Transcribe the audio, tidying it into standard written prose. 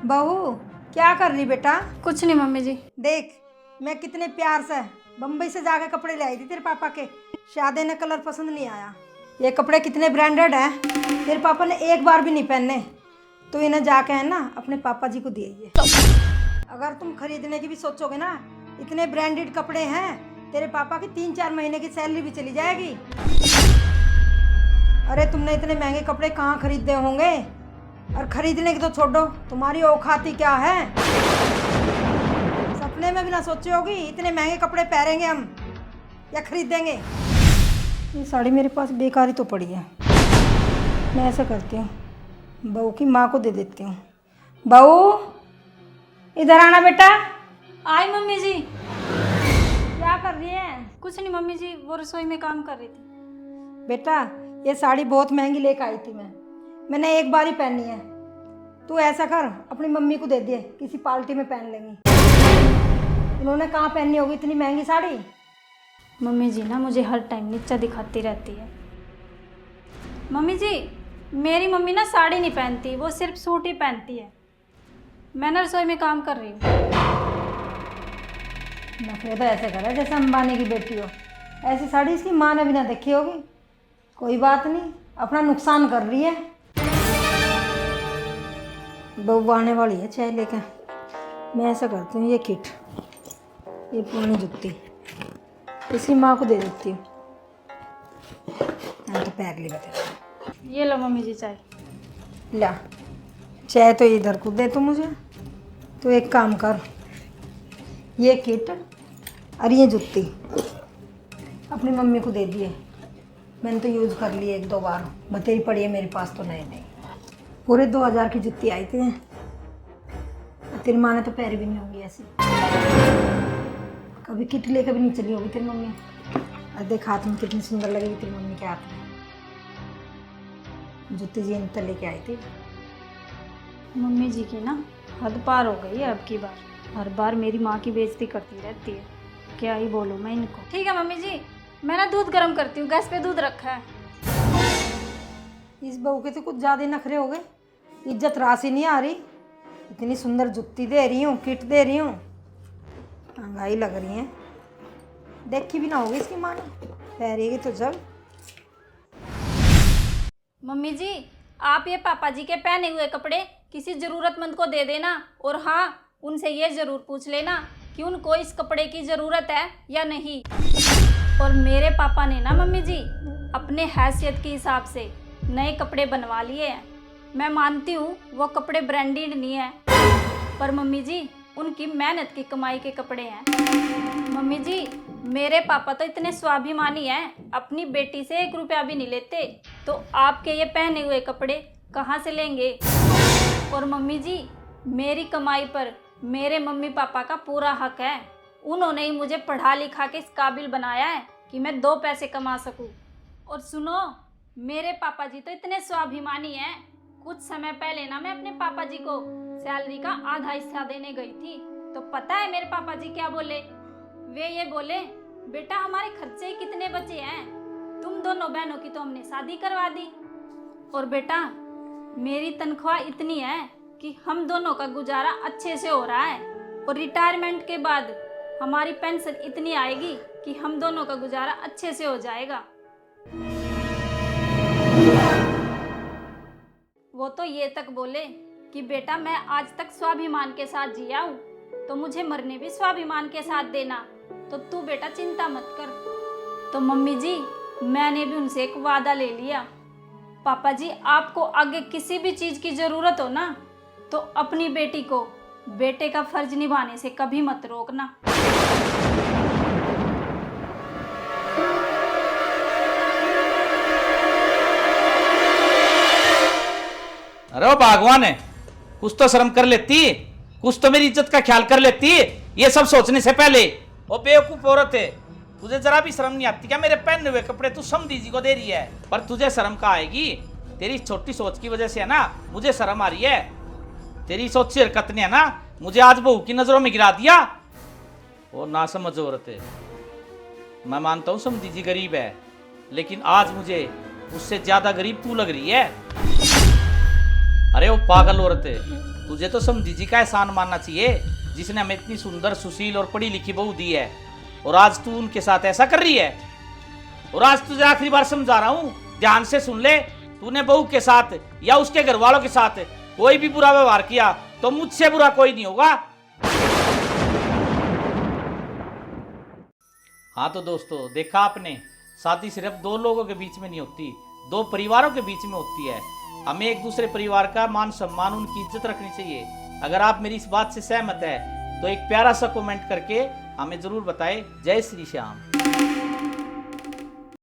बहू क्या कर रही बेटा? कुछ नहीं मम्मी जी। देख मैं कितने प्यार से बम्बई से जाके कपड़े ले आई थी तेरे पापा के। शादी ने कलर पसंद नहीं आया। ये कपड़े कितने ब्रांडेड हैं, तेरे पापा ने एक बार भी नहीं पहने, तो इन्हें जाके है ना अपने पापा जी को दिए ये। अगर तुम खरीदने की भी सोचोगे ना, इतने ब्रांडेड कपड़े हैं, तेरे पापा की 3-4 महीने की सैलरी भी चली जाएगी। अरे तुमने इतने महंगे कपड़े कहाँ खरीदे होंगे, और खरीदने की तो छोड़ो, तुम्हारी औकात ही क्या है। सपने में भी ना सोचे होगी इतने महंगे कपड़े पहनेंगे हम या खरीदेंगे। ये साड़ी मेरे पास बेकार ही तो पड़ी है। मैं ऐसा करती हूँ, बहू की माँ को दे देती हूँ। बहू इधर आना बेटा। आई मम्मी जी। क्या कर रही है? कुछ नहीं मम्मी जी, वो रसोई में काम कर रही थी। बेटा ये साड़ी बहुत महंगी लेकर आई थी मैंने एक बार ही पहनी है। तू ऐसा कर अपनी मम्मी को दे दे, किसी पार्टी में पहन लेंगी। उन्होंने कहाँ पहननी होगी इतनी महंगी साड़ी। मम्मी जी ना मुझे हर टाइम नीचा दिखाती रहती है। मम्मी जी मेरी मम्मी ना साड़ी नहीं पहनती, वो सिर्फ सूट ही पहनती है। मैं ना रसोई में काम कर रही हूँ। नखरे तो ऐसे कर रहा है जैसे अंबानी की बेटी हो। ऐसी साड़ी इसकी माँ ने भी ना देखी होगी। कोई बात नहीं, अपना नुकसान कर रही है। बहू आने वाली है चाय लेकर। मैं ऐसा करती हूँ, ये किट, ये पुरानी जुत्ती इसकी माँ को दे देती हूँ। तो पैर ले बता। ये लो मम्मी जी चाय। ला चाय तो इधर को दे तू मुझे। तो एक काम कर, ये किट और ये जुत्ती अपनी मम्मी को दे दिए। मैंने तो यूज़ कर ली 1-2 बार, बतेरी पड़ी है मेरे पास तो। नहीं पूरे 2000 की जुत्ती आई थी। तेरी माँ ने तो पैर भी नहीं होंगी ऐसी, कभी किट लेकर भी नहीं चली होगी तेरी मम्मी। और देख हाथ में कितनी सुंदर लगेगी तेरी मम्मी के हाथ में। जुत्ती जी इन लेके आई थी। मम्मी जी की ना हद पार हो गई है अब की बार। हर बार मेरी माँ की बेइज्जती करती रहती है। क्या ही बोलूँ मैं इनको। ठीक है मम्मी जी, मैं ना दूध गर्म करती हूँ, गैस पे दूध रखा है। इस बहू के तो कुछ ज़्यादा नखरे हो गए, इज्जत राशि नहीं आ रही। इतनी सुंदर जुत्ती दे रही हूँ, किट दे रही हूँ, महंगाई लग रही है। देखी भी ना होगी इसकी माँ ने, पहरेगी तो जब। मम्मी जी आप ये पापा जी के पहने हुए कपड़े किसी ज़रूरतमंद को दे देना, और हाँ उनसे ये ज़रूर पूछ लेना कि उनको इस कपड़े की ज़रूरत है या नहीं। और मेरे पापा ने ना मम्मी जी अपने हैसियत के हिसाब से नए कपड़े बनवा लिए हैं। मैं मानती हूँ वो कपड़े ब्रांडेड नहीं है, पर मम्मी जी उनकी मेहनत की कमाई के कपड़े हैं। मम्मी जी मेरे पापा तो इतने स्वाभिमानी हैं, अपनी बेटी से 1 रुपया भी नहीं लेते, तो आपके ये पहने हुए कपड़े कहाँ से लेंगे। और मम्मी जी मेरी कमाई पर मेरे मम्मी पापा का पूरा हक है। उन्होंने ही मुझे पढ़ा लिखा के इस काबिल बनाया है कि मैं 2 पैसे कमा सकूं। और सुनो, मेरे पापा जी तो इतने स्वाभिमानी हैं, कुछ समय पहले ना मैं अपने पापा जी को सैलरी का आधा हिस्सा देने गई थी, तो पता है मेरे पापा जी क्या बोले? वे ये बोले, बेटा हमारे खर्चे ही कितने बचे हैं, तुम दोनों बहनों की तो हमने शादी करवा दी। और बेटा मेरी तनख्वाह इतनी है कि हम दोनों का गुजारा अच्छे से हो रहा है, और रिटायरमेंट के बाद हमारी पेंशन इतनी आएगी कि हम दोनों का गुजारा अच्छे से हो जाएगा। वो तो ये तक बोले कि बेटा मैं आज तक स्वाभिमान के साथ जिया हूँ, तो मुझे मरने भी स्वाभिमान के साथ देना, तो तू बेटा चिंता मत कर। तो मम्मी जी मैंने भी उनसे एक वादा ले लिया, पापा जी आपको आगे किसी भी चीज़ की ज़रूरत हो ना, तो अपनी बेटी को बेटे का फर्ज निभाने से कभी मत रोकना। अरे वो भगवान है, कुछ तो शर्म कर लेती, कुछ तो मेरी इज्जत का ख्याल कर लेती। ये सब सोचने से पहले वो बेवकूफ औरत है, तुझे जरा भी शर्म नहीं आती क्या? मेरे पहने हुए कपड़े तू समधी जी को दे रही है, पर तुझे शर्म कहाँ आएगी? तेरी छोटी सोच की वजह से है ना मुझे शर्म आ रही है। तेरी सोची हरकत ने है ना मुझे आज बहू की नजरों में गिरा दिया। वो ना समझ औरत है। मैं मानता हूँ समधी जी गरीब है, लेकिन आज मुझे उससे ज्यादा गरीब तू लग रही है। अरे वो पागल औरत है, तुझे तो समझी जी का एहसान मानना चाहिए, जिसने हमें इतनी सुंदर सुशील और पढ़ी लिखी बहू दी है, और आज तू उनके साथ ऐसा कर रही है। और आज तुझे आखिरी बार समझा रहा हूं, ध्यान से सुन ले, तूने बहू के साथ या उसके घर वालों के साथ कोई भी बुरा व्यवहार किया तो मुझसे बुरा कोई नहीं होगा। हाँ तो दोस्तों, देखा आपने, शादी सिर्फ दो लोगों के बीच में नहीं होती, दो परिवारों के बीच में होती है। हमें एक दूसरे परिवार का मान सम्मान, उनकी इज्जत रखनी चाहिए। अगर आप मेरी इस बात से सहमत है तो एक प्यारा सा कमेंट करके हमें जरूर बताएं। जय श्री श्याम।